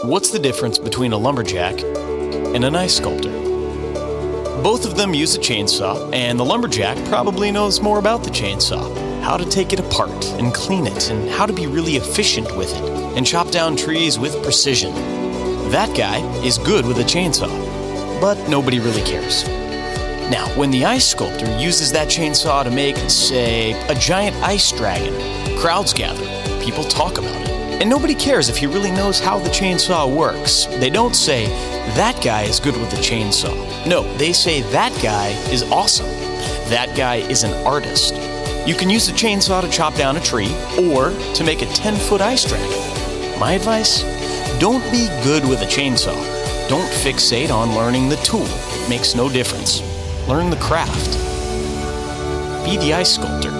What's the difference between a lumberjack and an ice sculptor? Both of them use a chainsaw, and the lumberjack probably knows more about the chainsaw, how to take it apart and clean it, and how to be really efficient with it, and chop down trees with precision. That guy is good with a chainsaw, but nobody really cares. Now, when the ice sculptor uses that chainsaw to make, say, a giant ice dragon, crowds gather, people talk about it, and nobody cares if he really knows how the chainsaw works. They don't say, that guy is good with the chainsaw. No, they say, that guy is awesome. That guy is an artist. You can use a chainsaw to chop down a tree or to make a 10-foot ice dragon. My advice? Don't be good with a chainsaw. Don't fixate on learning the tool. It makes no difference. Learn the craft. Be the ice sculptor.